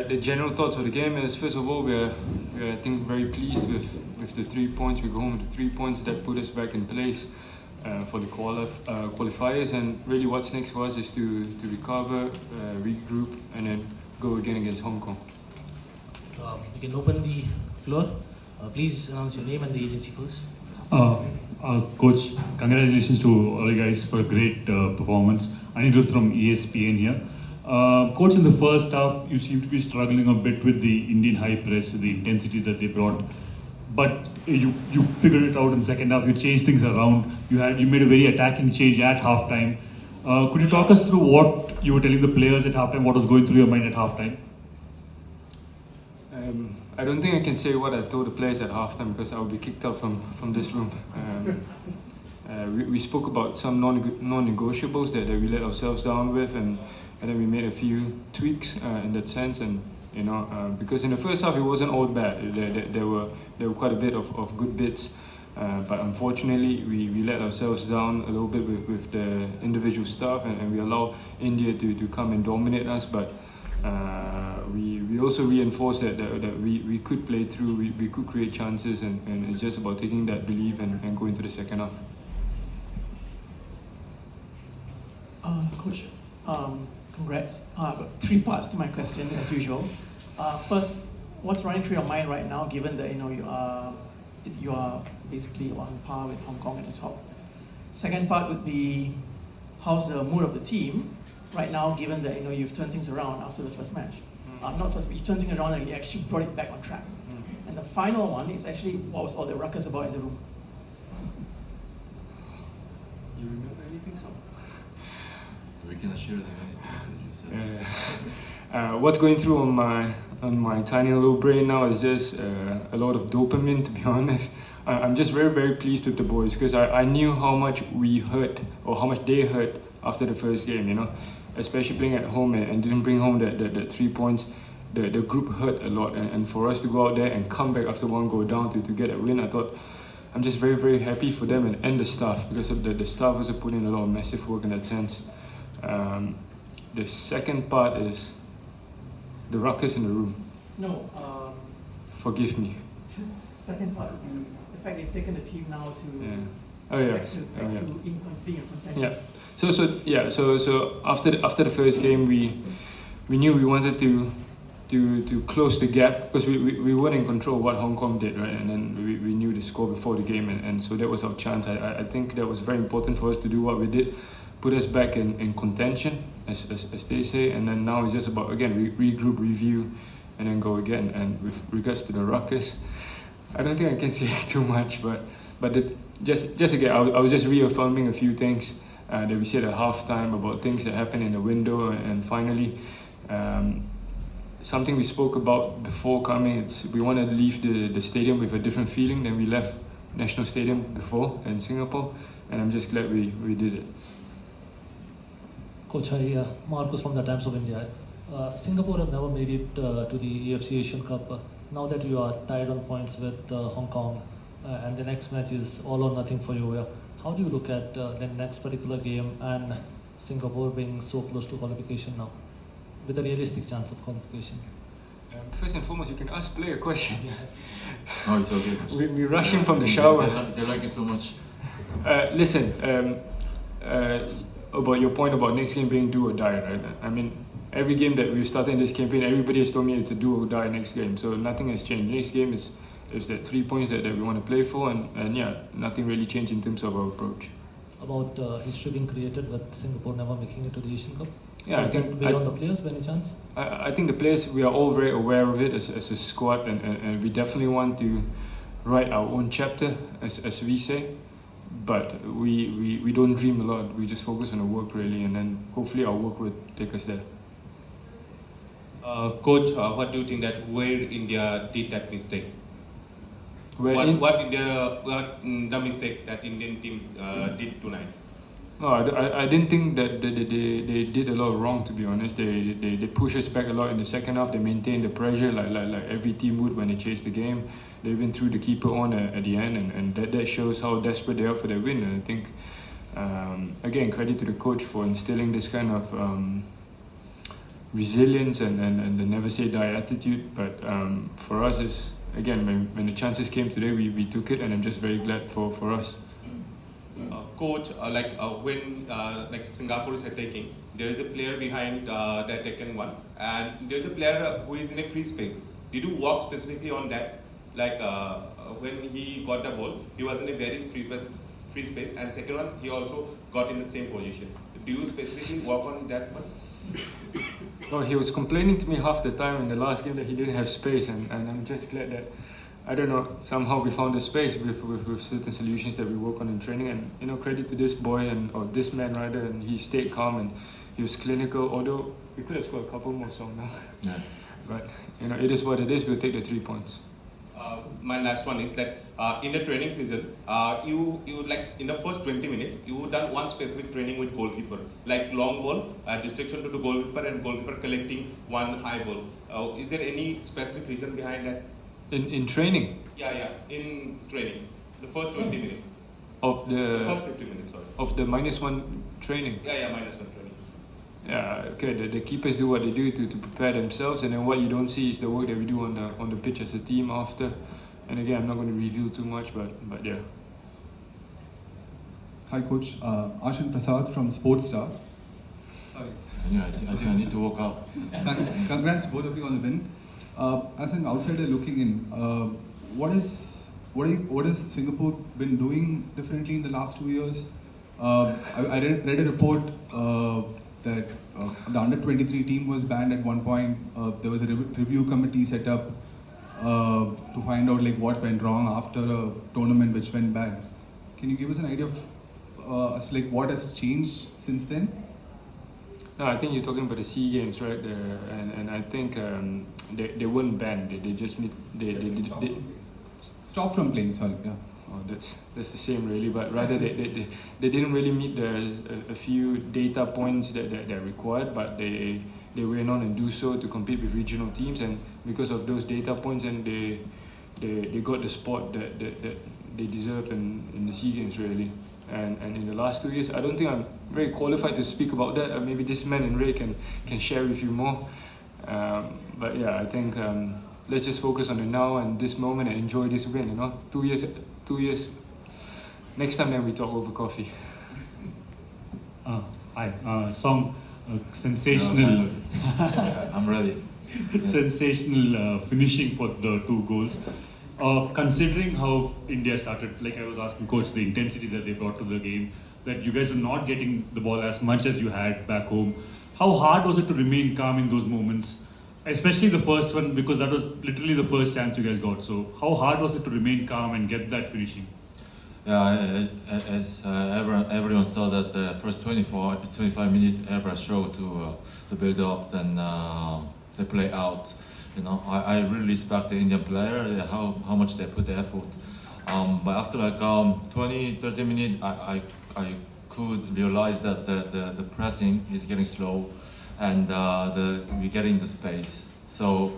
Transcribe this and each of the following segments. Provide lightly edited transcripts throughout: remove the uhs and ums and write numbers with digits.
the general thoughts of the game is, first of all, we're I think very pleased with the 3 points. We go home with the 3 points that put us back in place for the qualifiers. And really, what's next for us is to recover, regroup, and then go again against Hong Kong. You can open the floor. Please announce your name and the agency first. Coach, congratulations to all you guys for a great performance. Anirudh from ESPN here. Coach, in the first half, you seem to be struggling a bit with the Indian high press, the intensity that they brought. But you figured it out in the second half. You changed things around. You made a very attacking change at halftime. Could you talk us through what you were telling the players at halftime? What was going through your mind at halftime? I don't think I can say what I told the players at halftime because I will be kicked out from this room. We spoke about some non-negotiables that we let ourselves down with, and then we made a few tweaks in that sense. And because in the first half it wasn't all bad. There were quite a bit of good bits, but unfortunately we let ourselves down a little bit with the individual stuff, and we allow India to come and dominate us. But we also reinforced that we could play through, we could create chances, and it's just about taking that belief and going to the second half. Coach, congrats. I've got 3 parts to my question as usual. First, what's running through your mind right now, given that you are basically on par with Hong Kong at the top? Second part would be, how's the mood of the team right now, given that you've turned things around after the first match? Not first, but you turned things around and you actually brought it back on track. And the final one is actually, what was all the ruckus about in the room? You remember anything, so? We cannot share that. What's going through on my tiny little brain now is just a lot of dopamine, to be honest. I'm just very, very pleased with the boys because I knew how much we hurt, or how much they hurt after the first game, especially playing at home and didn't bring home that 3 points. The group hurt a lot, and for us to go out there and come back after one goal down to get a win, I thought, I'm just very, very happy for them and the staff, because the staff also put in a lot of massive work in that sense. The second part is the ruckus in the room. No. Forgive me. Second part would be the fact they've taken the team now to yeah. being a contention. Yeah. So after the first game, we knew we wanted to close the gap because we weren't in control of what Hong Kong did, right? And then we knew the score before the game, and so that was our chance. I think that was very important for us to do what we did, put us back in contention, as they say, and then now it's just about, again, regroup, review, and then go again. And with regards to the ruckus, I don't think I can say too much, but just again, I was just reaffirming a few things that we said at halftime about things that happened in the window, and finally, something we spoke about before coming. We want to leave the stadium with a different feeling than we left National Stadium before in Singapore, and I'm just glad we did it. Coach, hi, Marcus from the Times of India. Singapore have never made it to the AFC Asian Cup. Now that you are tied on points with Hong Kong, and the next match is all or nothing for you, how do you look at the next particular game and Singapore being so close to qualification now, with a realistic chance of qualification? First and foremost, you can ask player a question. Oh, it's okay. We rush in from the shower. They like it so much. Listen, about your point about next game being do or die, right? I mean, every game that we've started in this campaign, everybody has told me it's a do or die next game. So nothing has changed. Next game is that 3 points that we want to play for, and yeah, nothing really changed in terms of our approach. About history being created with Singapore never making it to the Asian Cup? Yeah, Does that weigh on the players by any chance? I think the players, we are all very aware of it as a squad, and we definitely want to write our own chapter, as we say. But we don't dream a lot. We just focus on the work, really, and then hopefully our work will take us there. Coach, what do you think that where India did that mistake? What the mistake that Indian team did tonight? No, I didn't think that they did a lot wrong, to be honest. They pushed us back a lot in the second half. They maintained the pressure like every team would when they chase the game. They even threw the keeper on at the end, and that shows how desperate they are for their win. And I think, again, credit to the coach for instilling this kind of resilience and the never say die attitude. But for us, is again when the chances came today, we took it, and I'm just very glad for us. Coach, when like Singapore is attacking, there is a player behind the attacking one, and there is a player who is in a free space. Did you work specifically on that? Like when he got the ball, he was in a very free space, and second one, he also got in the same position. Do you specifically work on that one? Oh, he was complaining to me half the time in the last game that he didn't have space, and I'm just glad that, I don't know, somehow we found the space with certain solutions that we work on in training. And you know, credit to this boy or this man rather, and he stayed calm and he was clinical. Although we could have scored a couple more songs now, Yeah. but you know, it is what it is. We'll take the 3 points. My last one is that in the training season, you like in the first 20 minutes, you done one specific training with goalkeeper, like long ball, distraction to the goalkeeper, and goalkeeper collecting one high ball. Is there any specific reason behind that? In training Yeah, in training, the first 20 minutes, of the first 50 minutes, sorry. of the -1 training. Yeah, minus one training. Yeah, okay. The keepers do what they do to prepare themselves, and then what you don't see is the work that we do on the pitch as a team after. And again, I'm not going to reveal too much, but yeah. Hi, Coach. Ashan Prasad from Sports Star. Sorry. Yeah, I think I need to walk out. Congrats both of you on the win. As an outsider looking in, what has Singapore been doing differently in the last 2 years? I read a report that the under-23 team was banned at one point. There was a review committee set up to find out like what went wrong after a tournament which went bad. Can you give us an idea of like what has changed since then? No, I think you're talking about the SEA Games, right? And I think they weren't banned. They just they Stop from playing. Sorry. Yeah. Oh, that's the same really, but rather they didn't really meet a few data points that are required, but they went on and do so to compete with regional teams, and because of those data points, and they got the spot that they deserve in the SEA Games really. And in the last 2 years, I don't think I'm very qualified to speak about that. Maybe this man and Ray can share with you more. But yeah, I think let's just focus on the now and this moment and enjoy this win. You know, 2 years. Next time, then we talk over coffee. Hi, Song, sensational, Yeah, I'm ready. sensational finishing for the 2 goals. Considering how India started, like I was asking Coach, the intensity that they brought to the game, that you guys were not getting the ball as much as you had back home. How hard was it to remain calm in those moments? Especially the first one, because that was literally the first chance you guys got. So how hard was it to remain calm and get that finishing? Yeah, as everyone saw that the first 25 minutes, everyone struggled to build up, then they play out. You know, I really respect the Indian player, how much they put the effort. But after like 20-30 minutes, I could realize that the pressing is getting slow, and we're getting the space. So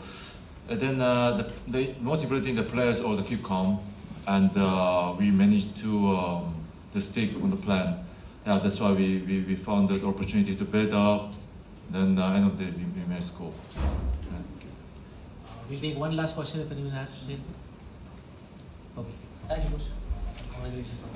then the most important thing, the players all keep calm, and we managed to stick on the plan. Yeah, that's why we found the opportunity to build up. Then end of the day, we may score. We'll take one last question if anyone has to say. Okay. Thank you, Coach. Congratulations.